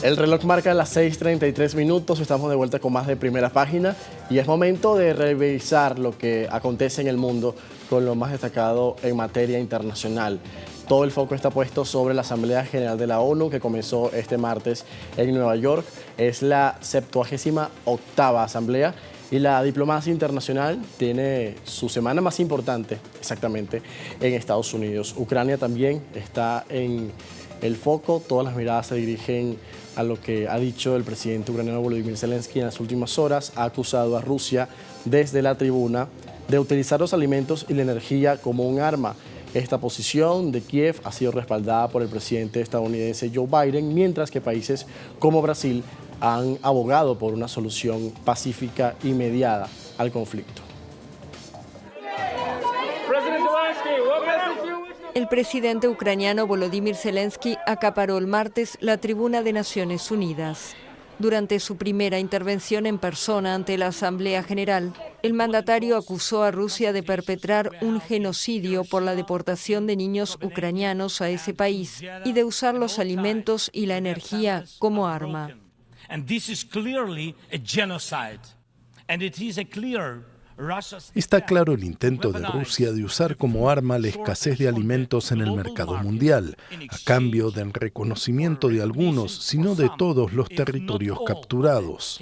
El reloj marca las 6:33 minutos, estamos de vuelta con más de Primera Página y es momento de revisar lo que acontece en el mundo con lo más destacado en materia internacional. Todo el foco está puesto sobre la Asamblea General de la ONU que comenzó este martes en Nueva York. Es la 78ª Asamblea y la diplomacia internacional tiene su semana más importante, exactamente, en Estados Unidos. Ucrania también está en el foco, todas las miradas se dirigen a lo que ha dicho el presidente ucraniano Volodymyr Zelensky en las últimas horas. Ha acusado a Rusia desde la tribuna de utilizar los alimentos y la energía como un arma. Esta posición de Kiev ha sido respaldada por el presidente estadounidense Joe Biden, mientras que países como Brasil han abogado por una solución pacífica y mediada al conflicto. El presidente ucraniano Volodymyr Zelensky acaparó el martes la tribuna de Naciones Unidas. Durante su primera intervención en persona ante la Asamblea General, el mandatario acusó a Rusia de perpetrar un genocidio por la deportación de niños ucranianos a ese país y de usar los alimentos y la energía como arma. Está claro el intento de Rusia de usar como arma la escasez de alimentos en el mercado mundial, a cambio del reconocimiento de algunos, sino de todos los territorios capturados.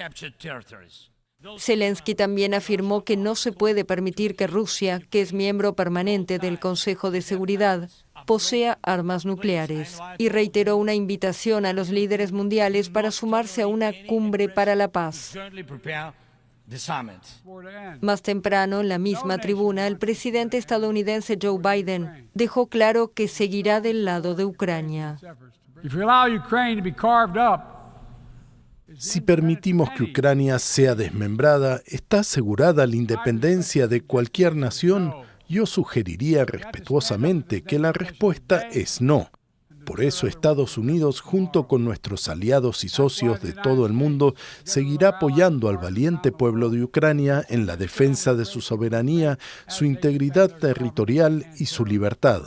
Zelensky también afirmó que no se puede permitir que Rusia, que es miembro permanente del Consejo de Seguridad, posea armas nucleares, y reiteró una invitación a los líderes mundiales para sumarse a una cumbre para la paz. Más temprano, en la misma tribuna, el presidente estadounidense Joe Biden dejó claro que seguirá del lado de Ucrania. Si permitimos que Ucrania sea desmembrada, ¿está asegurada la independencia de cualquier nación? Yo sugeriría respetuosamente que la respuesta es no. Por eso Estados Unidos, junto con nuestros aliados y socios de todo el mundo, seguirá apoyando al valiente pueblo de Ucrania en la defensa de su soberanía, su integridad territorial y su libertad.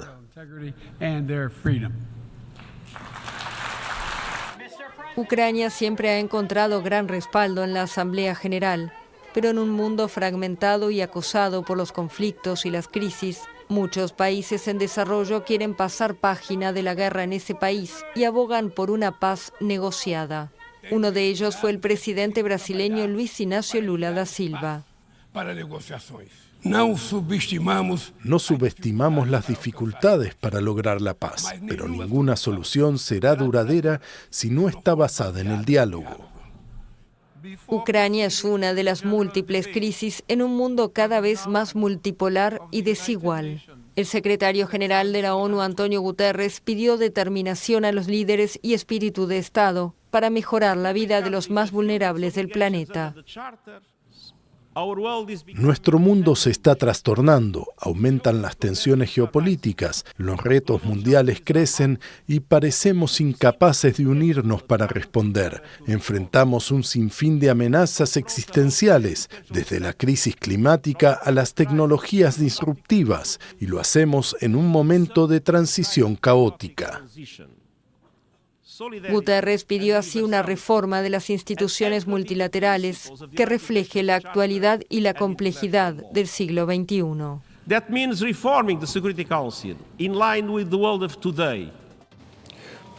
Ucrania siempre ha encontrado gran respaldo en la Asamblea General, pero en un mundo fragmentado y acosado por los conflictos y las crisis, muchos países en desarrollo quieren pasar página de la guerra en ese país y abogan por una paz negociada. Uno de ellos fue el presidente brasileño Luiz Inácio Lula da Silva. No subestimamos las dificultades para lograr la paz, pero ninguna solución será duradera si no está basada en el diálogo. Ucrania es una de las múltiples crisis en un mundo cada vez más multipolar y desigual. El secretario general de la ONU, Antonio Guterres, pidió determinación a los líderes y espíritu de Estado para mejorar la vida de los más vulnerables del planeta. Nuestro mundo se está trastornando, aumentan las tensiones geopolíticas, los retos mundiales crecen y parecemos incapaces de unirnos para responder. Enfrentamos un sinfín de amenazas existenciales, desde la crisis climática a las tecnologías disruptivas, y lo hacemos en un momento de transición caótica. Guterres pidió así una reforma de las instituciones multilaterales que refleje la actualidad y la complejidad del siglo XXI. That means reforming the Security Council in line with the world of today.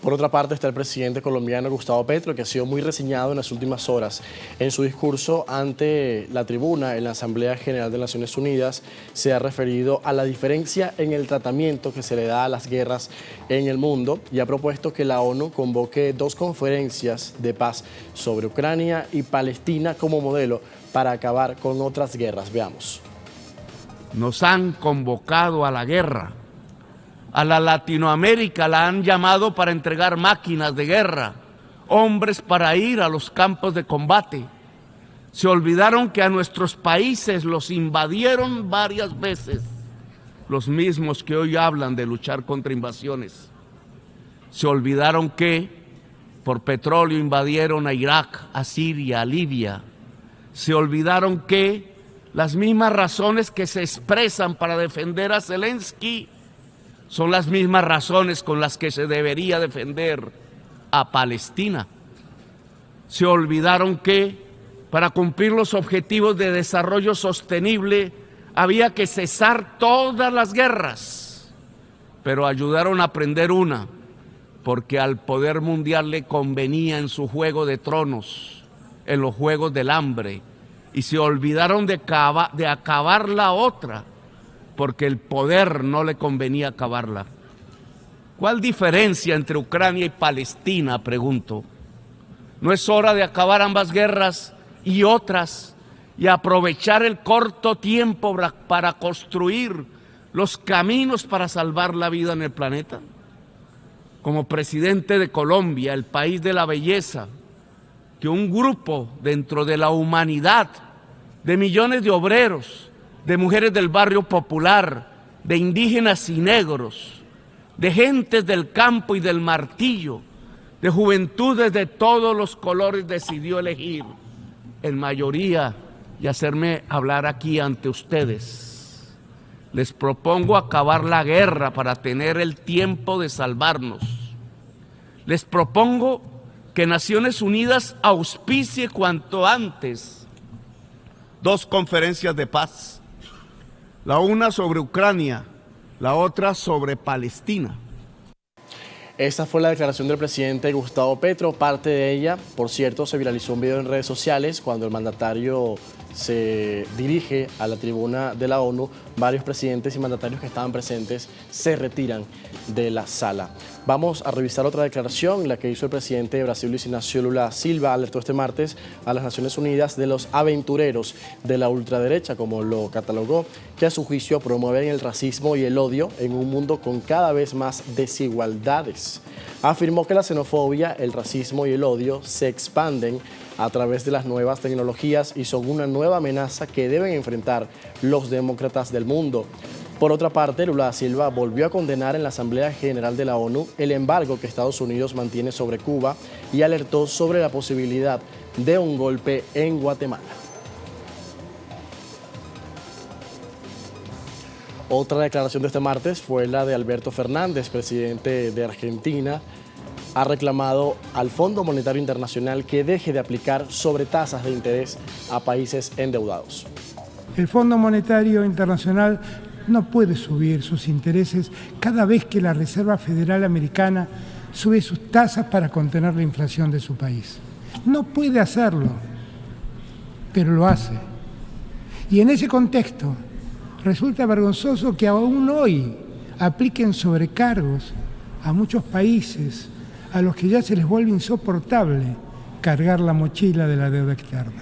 Por otra parte está el presidente colombiano Gustavo Petro, que ha sido muy reseñado en las últimas horas. En su discurso ante la tribuna en la Asamblea General de Naciones Unidas se ha referido a la diferencia en el tratamiento que se le da a las guerras en el mundo y ha propuesto que la ONU convoque 2 conferencias de paz sobre Ucrania y Palestina como modelo para acabar con otras guerras. Veamos. Nos han convocado a la guerra. A la Latinoamérica la han llamado para entregar máquinas de guerra, hombres para ir a los campos de combate. Se olvidaron que a nuestros países los invadieron varias veces, los mismos que hoy hablan de luchar contra invasiones. Se olvidaron que por petróleo invadieron a Irak, a Siria, a Libia. Se olvidaron que las mismas razones que se expresan para defender a Zelensky son las mismas razones con las que se debería defender a Palestina. se olvidaron que para cumplir los objetivos de desarrollo sostenible había que cesar todas las guerras, pero ayudaron a aprender una, porque al poder mundial le convenía en su juego de tronos, en los juegos del hambre, y se olvidaron de acabar la otra, porque el poder no le convenía acabarla. ¿Cuál diferencia entre Ucrania y Palestina?, pregunto. ¿No es hora de acabar ambas guerras y otras y aprovechar el corto tiempo para construir los caminos para salvar la vida en el planeta? Como presidente de Colombia, el país de la belleza, que un grupo dentro de la humanidad, de millones de obreros, de mujeres del barrio popular, de indígenas y negros, de gentes del campo y del martillo, de juventudes de todos los colores decidió elegir, en mayoría, y hacerme hablar aquí ante ustedes. Les propongo acabar la guerra para tener el tiempo de salvarnos. Les propongo que Naciones Unidas auspicie cuanto antes 2 conferencias de paz, la una sobre Ucrania, la otra sobre Palestina. Esta fue la declaración del presidente Gustavo Petro. Parte de ella, por cierto, se viralizó un video en redes sociales cuando el mandatario se dirige a la tribuna de la ONU. Varios presidentes y mandatarios que estaban presentes se retiran de la sala. Vamos a revisar otra declaración, la que hizo el presidente de Brasil, Luis Ignacio Lula Silva. Alertó este martes a las Naciones Unidas de los aventureros de la ultraderecha, como lo catalogó, que a su juicio promueven el racismo y el odio en un mundo con cada vez más desigualdades. Afirmó que la xenofobia, el racismo y el odio se expanden a través de las nuevas tecnologías y son una nueva amenaza que deben enfrentar los demócratas del mundo. Por otra parte, Lula da Silva volvió a condenar en la Asamblea General de la ONU el embargo que Estados Unidos mantiene sobre Cuba y alertó sobre la posibilidad de un golpe en Guatemala. Otra declaración de este martes fue la de Alberto Fernández, presidente de Argentina. Ha reclamado al Fondo Monetario Internacional que deje de aplicar sobretasas de interés a países endeudados. El Fondo Monetario Internacional no puede subir sus intereses cada vez que la Reserva Federal Americana sube sus tasas para contener la inflación de su país. No puede hacerlo, pero lo hace. Y en ese contexto, resulta vergonzoso que aún hoy apliquen sobrecargos a muchos países a los que ya se les vuelve insoportable cargar la mochila de la deuda externa.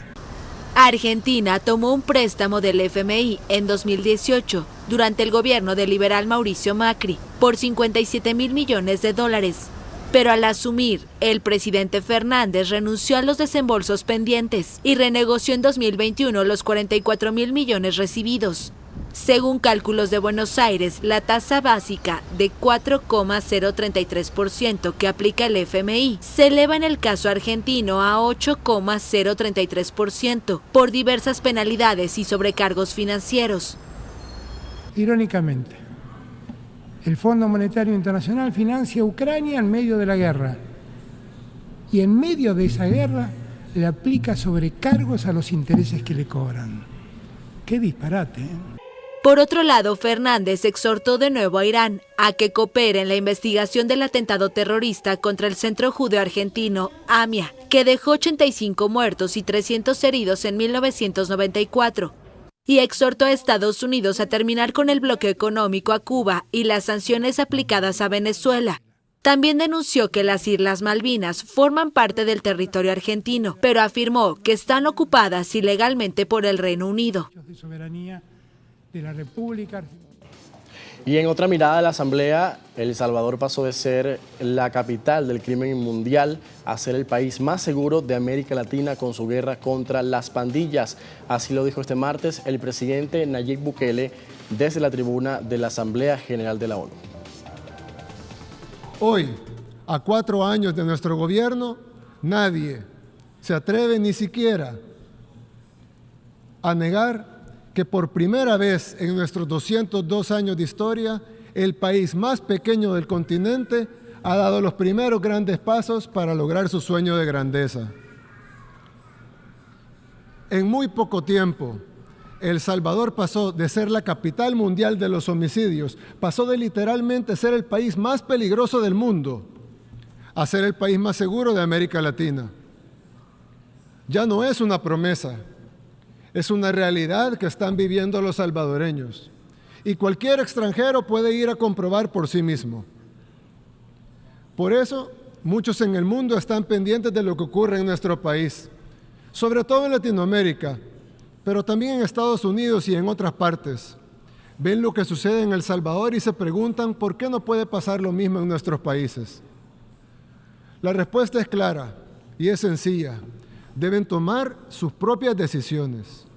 Argentina tomó un préstamo del FMI en 2018 durante el gobierno del liberal Mauricio Macri por 57.000 millones de dólares. Pero al asumir, el presidente Fernández renunció a los desembolsos pendientes y renegoció en 2021 los 44.000 millones recibidos. Según cálculos de Buenos Aires, la tasa básica de 4,033% que aplica el FMI se eleva en el caso argentino a 8,033% por diversas penalidades y sobrecargos financieros. Irónicamente, el Fondo Monetario Internacional financia a Ucrania en medio de la guerra y en medio de esa guerra le aplica sobrecargos a los intereses que le cobran. ¡Qué disparate! Por otro lado, Fernández exhortó de nuevo a Irán a que coopere en la investigación del atentado terrorista contra el Centro Judeo Argentino, AMIA, que dejó 85 muertos y 300 heridos en 1994. Y exhortó a Estados Unidos a terminar con el bloqueo económico a Cuba y las sanciones aplicadas a Venezuela. También denunció que las Islas Malvinas forman parte del territorio argentino, pero afirmó que están ocupadas ilegalmente por el Reino Unido. De la República. Y en otra mirada de la Asamblea, El Salvador pasó de ser la capital del crimen mundial a ser el país más seguro de América Latina con su guerra contra las pandillas. Así lo dijo este martes el presidente Nayib Bukele desde la tribuna de la Asamblea General de la ONU. Hoy, a 4 años de nuestro gobierno, nadie se atreve ni siquiera a negar que por primera vez en nuestros 202 años de historia, el país más pequeño del continente ha dado los primeros grandes pasos para lograr su sueño de grandeza. En muy poco tiempo, El Salvador pasó de ser la capital mundial de los homicidios, pasó de literalmente ser el país más peligroso del mundo a ser el país más seguro de América Latina. Ya no es una promesa, es una realidad que están viviendo los salvadoreños. Y cualquier extranjero puede ir a comprobar por sí mismo. Por eso, muchos en el mundo están pendientes de lo que ocurre en nuestro país, sobre todo en Latinoamérica, pero también en Estados Unidos y en otras partes. Ven lo que sucede en El Salvador y se preguntan por qué no puede pasar lo mismo en nuestros países. La respuesta es clara y es sencilla. Deben tomar sus propias decisiones.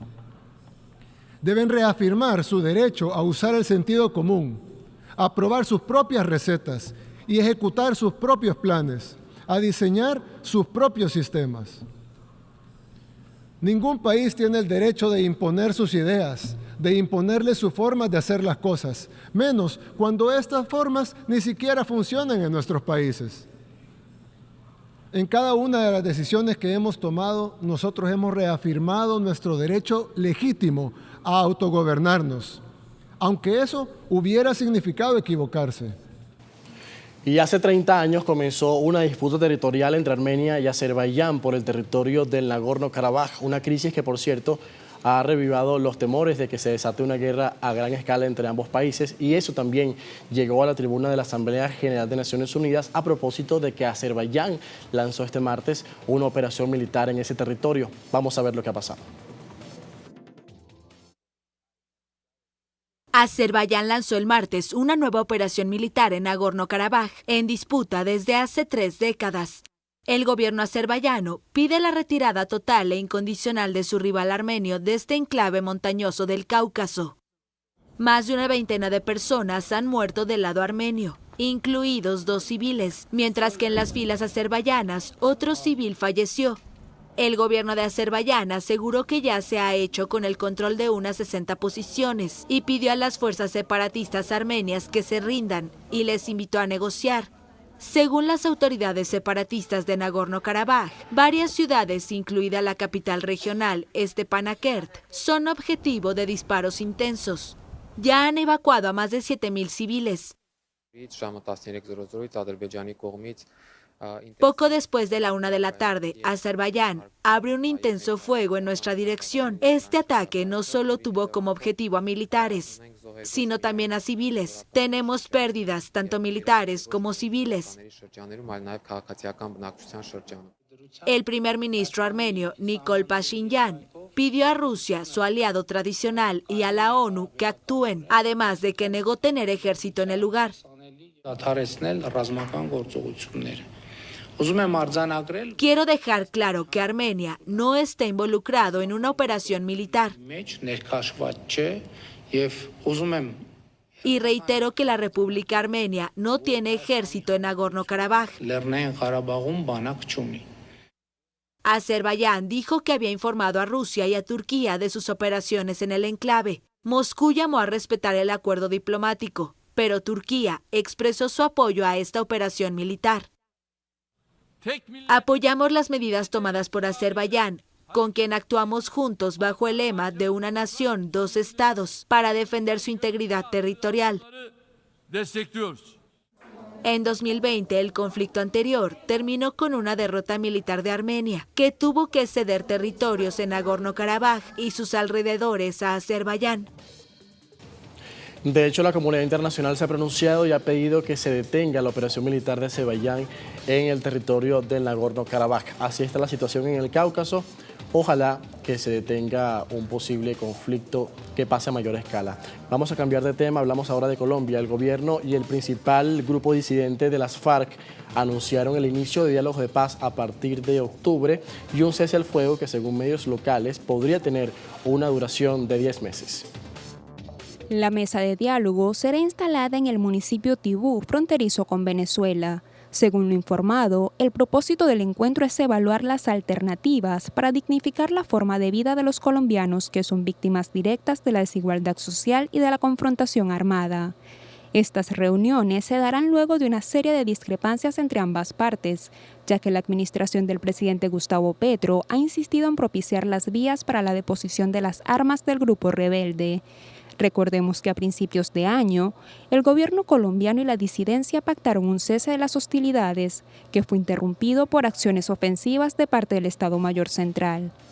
Deben reafirmar su derecho a usar el sentido común, a probar sus propias recetas y ejecutar sus propios planes, a diseñar sus propios sistemas. Ningún país tiene el derecho de imponer sus ideas, de imponerle su forma de hacer las cosas, menos cuando estas formas ni siquiera funcionan en nuestros países. En cada una de las decisiones que hemos tomado, nosotros hemos reafirmado nuestro derecho legítimo a autogobernarnos, aunque eso hubiera significado equivocarse. Y hace 30 años comenzó una disputa territorial entre Armenia y Azerbaiyán por el territorio del Nagorno-Karabaj, una crisis que, por cierto, ha revivado los temores de que se desate una guerra a gran escala entre ambos países, y eso también llegó a la tribuna de la Asamblea General de Naciones Unidas a propósito de que Azerbaiyán lanzó este martes una operación militar en ese territorio. Vamos a ver lo que ha pasado. Azerbaiyán lanzó el martes una nueva operación militar en Nagorno-Karabaj, en disputa desde hace 3 décadas. El gobierno azerbaiyano pide la retirada total e incondicional de su rival armenio de este enclave montañoso del Cáucaso. Más de una veintena de personas han muerto del lado armenio, incluidos 2 civiles, mientras que en las filas azerbaiyanas otro civil falleció. El gobierno de Azerbaiyán aseguró que ya se ha hecho con el control de unas 60 posiciones y pidió a las fuerzas separatistas armenias que se rindan y les invitó a negociar. Según las autoridades separatistas de Nagorno-Karabaj, varias ciudades, incluida la capital regional, Stepanakert, son objetivo de disparos intensos. Ya han evacuado a más de 7.000 civiles. Poco después de la 1 de la tarde, Azerbaiyán abre un intenso fuego en nuestra dirección. Este ataque no solo tuvo como objetivo a militares, sino también a civiles. Tenemos pérdidas, tanto militares como civiles. El primer ministro armenio, Nikol Pashinyan, pidió a Rusia, su aliado tradicional, y a la ONU que actúen, además de que negó tener ejército en el lugar. Quiero dejar claro que Armenia no está involucrado en una operación militar. Y reitero que la República Armenia no tiene ejército en Nagorno-Karabaj. Azerbaiyán dijo que había informado a Rusia y a Turquía de sus operaciones en el enclave. Moscú llamó a respetar el acuerdo diplomático, pero Turquía expresó su apoyo a esta operación militar. Apoyamos las medidas tomadas por Azerbaiyán, con quien actuamos juntos bajo el lema de una nación, 2 estados, para defender su integridad territorial. En 2020, el conflicto anterior terminó con una derrota militar de Armenia, que tuvo que ceder territorios en Nagorno-Karabaj y sus alrededores a Azerbaiyán. De hecho, la comunidad internacional se ha pronunciado y ha pedido que se detenga la operación militar de Azerbaiyán en el territorio del Nagorno-Karabaj. Así está la situación en el Cáucaso. Ojalá que se detenga un posible conflicto que pase a mayor escala. Vamos a cambiar de tema, hablamos ahora de Colombia. El gobierno y el principal grupo disidente de las FARC anunciaron el inicio de diálogos de paz a partir de octubre y un cese al fuego que, según medios locales, podría tener una duración de 10 meses. La mesa de diálogo será instalada en el municipio Tibú, fronterizo con Venezuela. Según lo informado, el propósito del encuentro es evaluar las alternativas para dignificar la forma de vida de los colombianos que son víctimas directas de la desigualdad social y de la confrontación armada. Estas reuniones se darán luego de una serie de discrepancias entre ambas partes, ya que la administración del presidente Gustavo Petro ha insistido en propiciar las vías para la deposición de las armas del grupo rebelde. Recordemos que a principios de año, el gobierno colombiano y la disidencia pactaron un cese de las hostilidades, que fue interrumpido por acciones ofensivas de parte del Estado Mayor Central.